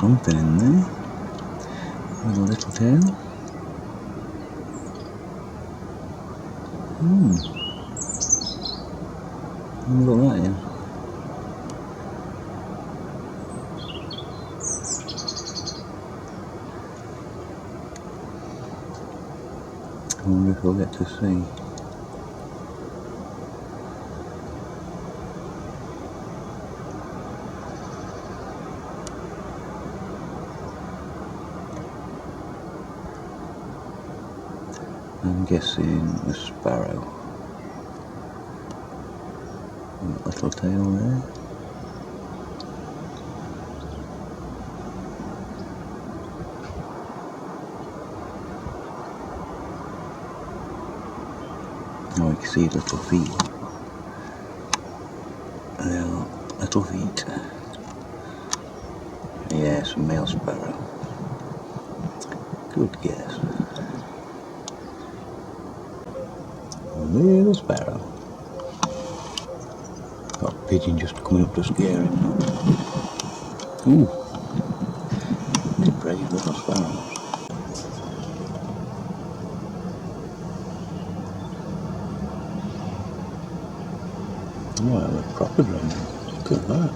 something in there with a little tail. Look at that in. I wonder if we'll get to see. I'm guessing a sparrow. That little tail there. Oh, you can see little feet. They are little feet. Yes, a male sparrow. Good guess. Little sparrow. Got a pigeon just coming up to scare him. Ooh, they're brave little sparrows. Well, they're proper drones. Look at that.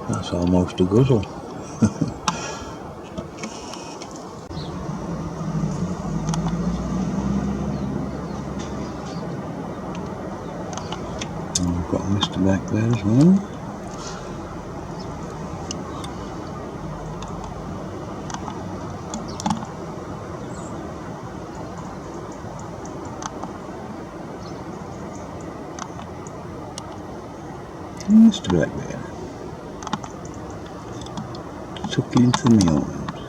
That's almost a guzzle. And we've got Mr. back there as well. Mr. Blackbeard, tucking into the mealworms.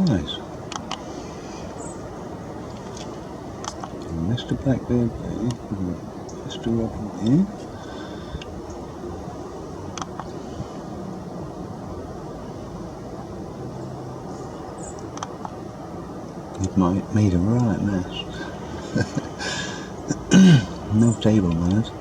Nice. And Mr. Blackbeard there, Mr. Robin here. It made a right mess. No table manners.